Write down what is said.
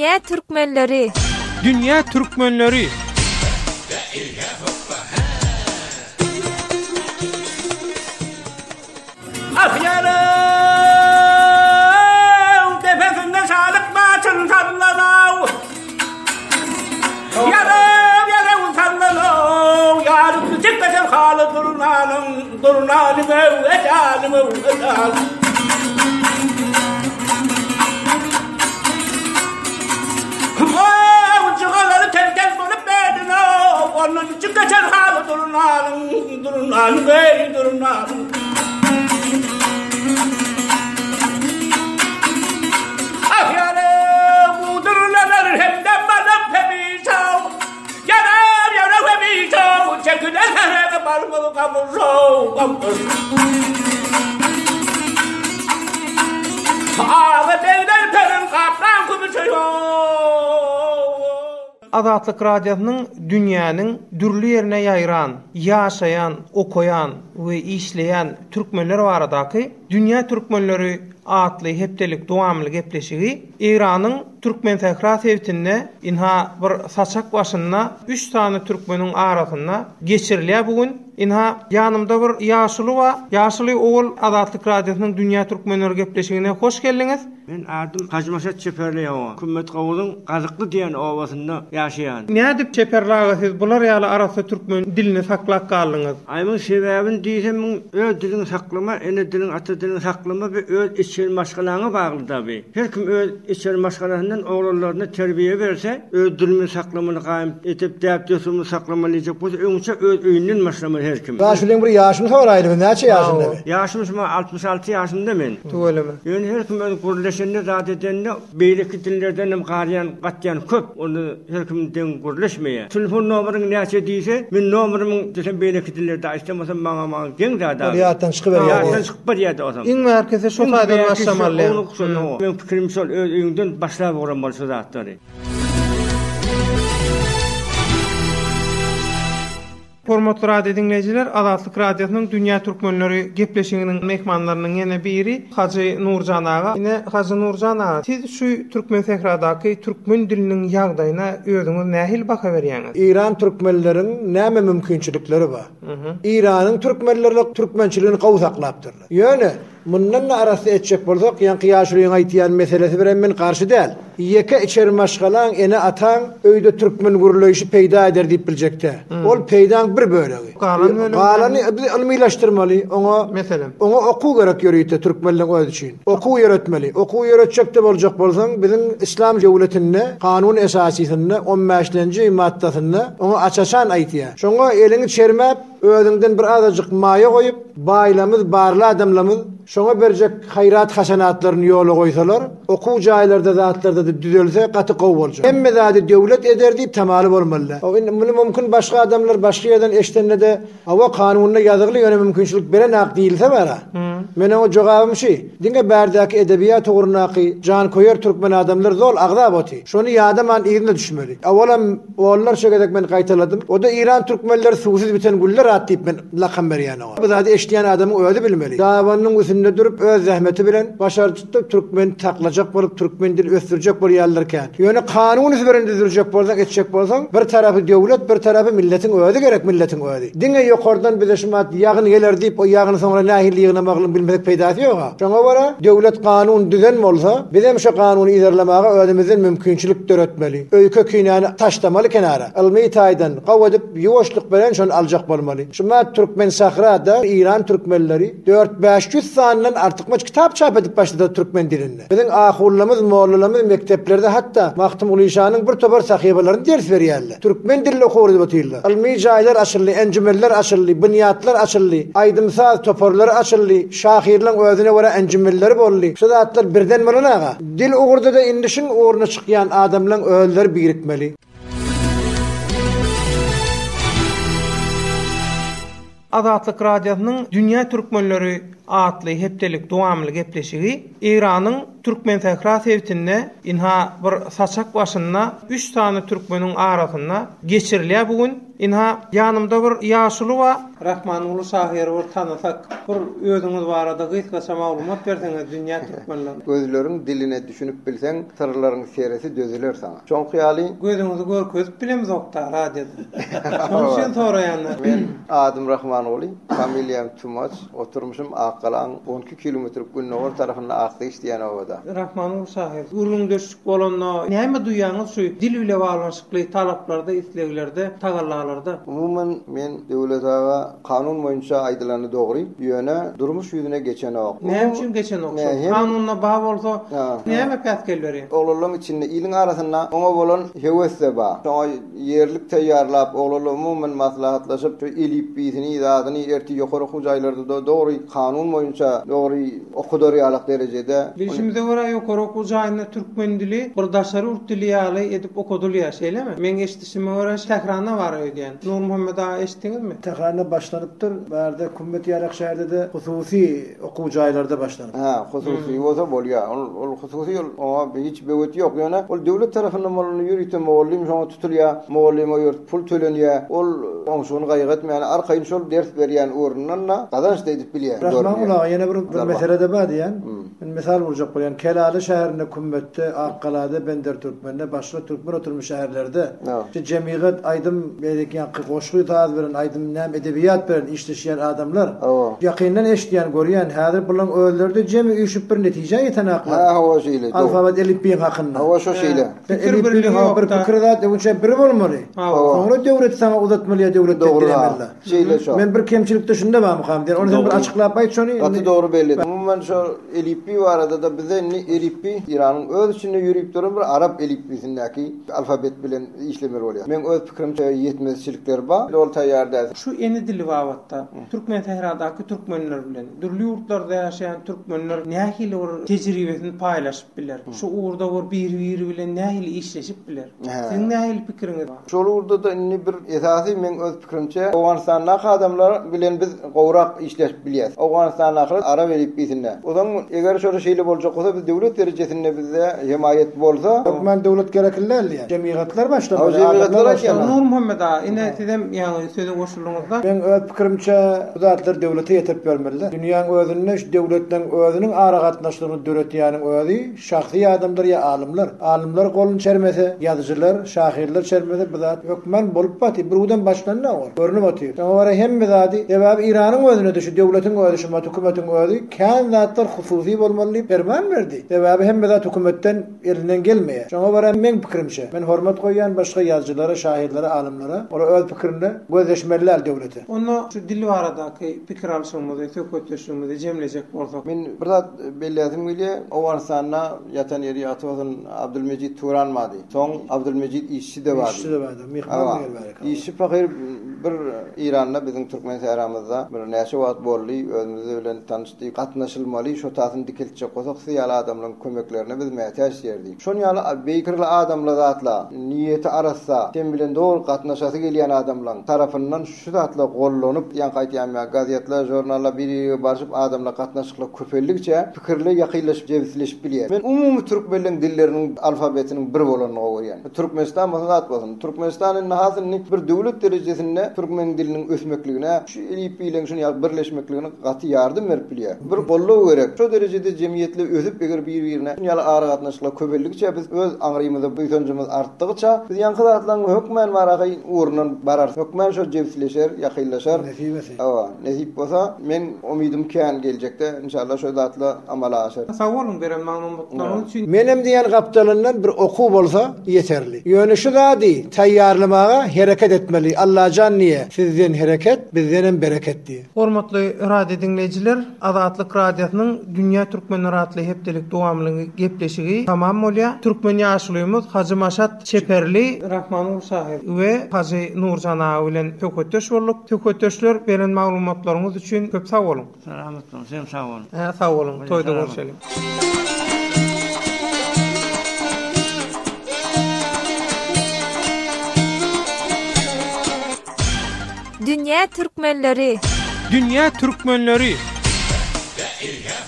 Dünya Türkmenleri. Dünya Türkmenleri. Ahyarım tepesinde sadık maçın sallanau. Yarım sallanau. Yarım küçük beşer halı durunanım ecalim. Uçuğaları terken bulup verdin o. Onun küçük beşer halı durunanım. Azatlyk Radiosynyň dünýäniň dürli ýerine ýaýran, ýaşaýan, okuyan we işleýän türkmenler baradaky Dünya Türkmenleri atly hepdelik dowamly gepleşigi Iranyň Türkmen Tehra sewtinde inha bir saçak başyna 3 tane türkmeniň arasynda geçirilýär bugün. Inha ýanymda bir ýaşuly ogul Azatlyk Radiosynyň Dünya Türkmenleri gepleşigine hoş geldiňiz. Men adım Hacmaşat Çeperliýow. Hükümet Gowulyň Gazykly diýen owasynda ýaşaýan. Nädip çeperlagy siz bular ýaly arasy türkmen dilini saklap galyňyz? Aýmyň sebäbin diýsem, öz dilini saklama, ene dilini, ata dilini saklama we öz içeri maşgalaryna bagly taby. Her kim öz içeri maşgalaryndan oglalaryna terbiýe berse, öz dilini saklamany gaýym etip däpdesini saklamalyjak bolsa, öňçe öz öýünden maşlamaly her kim. Başlyň bir ýaşyny soraýdy, näçe ýaşynda? Ýaşym 66 ýaşynda men. Töwelemi? Ýöne her kim öz gurleşende zat edende beýleki dillerden hem garyan, gatyan köp. Onu her kimden gurleşmeýär. Telefon nomeryň näçe diýse, men nomerymyň desem beýleki dillerde açsamasam maňa geň zada. Ýatdan çykyp berýär. Ýatdan çykyp berýär osam. Iň merkeze şo taýdan başlamaly. Men pikirim şol öz öýüňden başlap boranmaly şu zatlary. Hormatly radio dinleyijiler, Azatlyk Radiosynyň Dünya Türkmenleri gepleşiginiň mehmanlarynyň ýene biri Hacı Nurjan aga. Ine Hacı Nurjan aga, siz şu Türkmen Tehradaky türkmen diliniň ýagdaýyna özüňiz nähil baka berýäňiz? İran türkmenleriň näme mümkinçilikleri bar? İranyň türkmenleri türkmençiligini gowy saklapdyrlar. Ýöne mundan arasy etjek bolsak, ýa-ni ýaşulyň aýtýan meselesi bilen men garşy däl. Ýeke içeri maşgalaň ene ataň öýde türkmen gurulýşy peýda eder diýip biljekde. Ol peýdaň bir bölegi. Galany ilmilaşdyrmaly, oňa okuw gerek ýörýte türkmenliň öz üçin. Okuw ýöretmeli. Okuw ýöretjekde boljak bolsaň, biziň islam döwletinde kanun esasysyny 15-nji maddasyny oňa açaşan aýtýar. Şoňa elini çermäp özüňden bir azajyk maýa goýup, baýlamyz, barly adamlarymyz şoňa berjek haýrat hasanatlaryny ýola goýsalar, okuw jaýlarda zatlarda düzelse gaty gowy boljak. Hemme zady döwlet eder diýip tamaly bolmaly. O bunu mümkin başga adamlar başga ýerden eşdenede awa kanunyna ýazykly ýöne mümkinçilik beren ak diýilse bara. Men o jogabym şi, diňe bärdäki edebiýat ugrunaky jan koýar türkmen adamlar zol agzap oti. Şonu ýadaman ýerine düşmeli. Awalam ollar şegedek men gaýtaladym. O da İran türkmenleri suwsuz biten güller at diýip men lakam berýän o. Bu zady eşdiýän adamy özi bilmeli. Dawanyň üstünde durup öz zähmeti bilen başarjytdy türkmen taklajak bolup türkmen dil ösdürjek bolýarlarken. Ýöne kanun üzerinde düzüljek bolsak, etjek bolsaň, bir tarapy döwlet, bir tarapy milletiň özi gerek, milletiň özi. Diňe ýokardan bize şumat ýagyn geler diýip o ýagyny soňra nähilligine maglyň bilmedik peýdasy ýok. Şoňa gara döwlet kanun düzen bolsa, biz hem şu kanuny ýerlemaga özümizden mümkinçilik döretmeli. Öýke kynany taşlamaly kenara. Ilmi taýdan gawadyp ýoşluk bilen şonu aljak bolmaly. Şumat türkmen sahrada İran türkmenleri 4-500 sandan artykmaç kitap çap edip başlady türkmen dilinde. Biziň ahurlarymyz, mollalarymyz mekteplerde hatta Mahtum Ulîşanyň bir tobar sahypalaryny ders berýärler. Türkmen dilini okuwry diýip aýdylar. Ilmi jaýlar açyldy, encümenler açyldy, bunyatlar açyldy, aýdymsaz toparlar açyldy, şahirlaryň özüne göre encümenleri boldy. Şu zatlar birden bolanaga. Dil ugurda da indişin uğruna çykýan adamlaryň özleri birikmeli. Azatlyk Radiosynyň Dünya Türkmenleri atly hepdelik dowamly gepleşigi İranyň Türkmen Tehra sevtinde inha bir saçak başynda 3 tane Türkmeniň arasynda geçirilýär bugün. Inha yanımda bir ýaşuly wa Rahmanulu Şahyr bir tanasak bir özüňiz barada gysgaça maglumat berseňiz dünýä türkmenleri. Gözleriň diline düşünüp bilseň sırlaryň seresi dözüler sana. Çoň hyýaly Gözüňizi görkezip bilemiz okta radioda. Şoň üçin soraýanlar. Men adım Rahmanoğlu, familiýam Tumaç, oturmuşum Aqalan 12 kilometr Günnowar tarafynda Aqda işleýän owada. Rahmanulu Şahyr, urgun döşük bolanda näme duýýaňyz şu dil bilen baglanşykly talaplarda, isleglerde, tagallarda? Umumen men döwlet awa kanun boýunça aýdylany dogry, ýöne durmuş ýüzüne geçen ok. Näme üçin geçen ok? Kanunla bağ bolsa näme pätkel berýär? Oğlanlar içinde iliň arasynda oňa bolan hewesde bar. Şoňa yerlik taýýarlap, oğlanlar umumen maslahatlaşyp şu elip biýsini, ýadyny erti ýokary hujaýlarda dogry kanun boýunça dogry okudarýalyk derejede. Bilişimize göre ýokary hujaýyna türkmen dili bir daşary urt dili ýaly edip okudylýar, şeýlemi? Men eşitişime göre Tehranda bar öýdýän. Nur Muhammed ağa eşitdiňizmi? Tehranda başlanıpdyr. Bärde Kummet ýarak şäherde hususy okuw jaýlarda başlanıp. Ha, hususy bolsa bolýar. Ol hususy ol hiç böwet ýok ýöne. Ol döwlet tarapyndan bolany ýürüýte mugallim şoňa tutulýar. Mugallima ýurt pul tölenýär. Ol oňşuny gaýgatmaýan arkaýyn şol ders berýän ornundan gazanç edip bilýär. Rahmanullah ýene bir meselede bar diýen. Men misal urjak bolýan Kelali şäherinde Kummetde, Akkalaada, Bender Türkmende, başga türkmen oturmuş şäherlerde şu jemgyýet aýdym beýleki goşgy taýyp beren aýdym näme edebiýat beren işleşýän adamlar ýakyndan eşitýän görýän häzir bulan öýlerde jemi üýşüp bir netije ýetenaklar. Ha, o şeýle. Alfabet elipbiň hakynda. O şo şeýle. Elipbiň bir pikirdat öňçe bir bolmaly. Soňra döwlet sana uzatmaly döwlet diýerler. Şeýle şo. Men bir kemçilikde şunda barmykam diýen. Onu bir açyklap aýt şonu. Atı dogry belli. Umumen şo elipbi barada da bize elipbi İranyň öz içinde ýürüp duran bir Arap elipbisindäki alfabet bilen işlemer bolýar. Men öz pikirimçe ýetmezçilikler bar. Ol taýýarda. Şu eni dili wagtda Türkmen Tehradaky türkmenler bilen dürli ýurtlarda ýaşaýan türkmenler nähili bir tejribesini paýlaşyp biler. Şu uğurda bir bilen nähili işleşip biler. Seň nähili pikiriňiz bar? Şol uğurda da bir esasy men öz pikirimçe Awganystandaky adamlar bilen biz gowrak işleşip bilýäs. Awganystandaky Arap elipbisinde. Odan eger şol şeýle boljak bolsa biz döwlet derejesinde bizde himayet bolsa, türkmen döwlet gerekliler diýen. Jemgyýetler başlanmaly. Jemgyýetler başlanmaly. Nur Muhammed ağa, ine sizem ýa-ni söze goşuldyňyzda. Men öz pikirimçe bu zatlar döwlete ýetip bermeliler. Dünýäň özüne şu döwletden özüniň ara gatnaşlygyny döretýäniň özi şahsy adamlar ýa alimler. Alimler golun çermese, ýazyjylar, şahirler çermese bu zat hökmen bolup baty. Burudan başlanýar o. Görnüp atýar. Şoňa hem zady debäbi İranyň özüne de şu döwletiň özü, şu hökümetiň özü kän zatlar hususy bolmaly ferman berdi. Debäbi hem zat hökümetten elinden gelmeýär. Şoňa bara men pikirimçe, men hormat goýýan başga ýazyjylara, şahirlere, alimlere, ola öz pikirinde gözleşmeliler döwlete. Onu şu dil baradaky pikir alşygyňyzy, söhbetleşigimizi jemlejek bolsak. Men bir zat belli etdim bilýär, Awganystan'a ýatan ýeri ýatypdyň Abdülmejid Turan mady. Soň Abdülmejid işçi de bar. İşçi de bar. Mihman ýer. İşçi fakir bir İranda bizim Türkmen şäherimizde bir näçe wagt boldy, özümüz bilen tanışdy, gatnaşylmaly, şo tasyny dikiltje gosak ýaly adamlaryň kömeklerine biz mätäş ýerdik. Şol ýaly beýkirli adamlar zatla niýeti arasa, sen bilen dogry gatnaşasy gelýän adamlaryň tarapyndan şu zatla gollanyp ýa gaýtýan gazetler, jurnallar biri barşyp adamlar gatnaşykla köpellikçe pikirle ýakynlaşyp jebisleşip bilýär. Men umumy türkmenliň dilleriniň alfabetiniň bir bolanyny görýän. Türkmenistan masalat bolsun. Türkmenistanyň hasyny bir döwlet derejesinde türkmen diliniň ösmekligine, şu elip bilen şunu birleşmekligine gaty ýardym berip bilýär. Bir gollaw gerek. Şu derejede jemgyýetler ösüp eger bir-birine ýaly ara gatnaşykla köpellikçe biz öz aňrymyzda büýtünjimiz artdygyça biz ýanky zatlaryň hökmen baragay urundan barar. Hökmen şo jebisleşer, ýakynlaşar. Nesip bolsa men umydym kän geljekde inşallah şo zatla amala aşar. Sag bolun beren maglumatlaryň üçin. Menem diýen gapdalyndan bir okuw bolsa ýeterli. Ýöne şu zady taýýarlamaga hereket etmeli. Allah jan niye? Sizden hereket, bizden bereket diye. Hormatly radio dinleyijiler, Azatlyk radiosynyň Dünýä Türkmenleri atly hepdelik dowamly gepleşigi tamam bolýar. Türkmen ýaşulymyz Haji Maşat Çeperli, Rahmanul Şahyr we Haji Nurjan ağa bilen tökötdeş bolduk. Tökötdeşler beren maglumatlaryňyz üçin köp sag bolun. Rahmat bolsun, sen sag bolun. Sag bolun, toýda görüşelim. Dünýä türkmenleri. Dünýä türkmenleri. Hey, hey.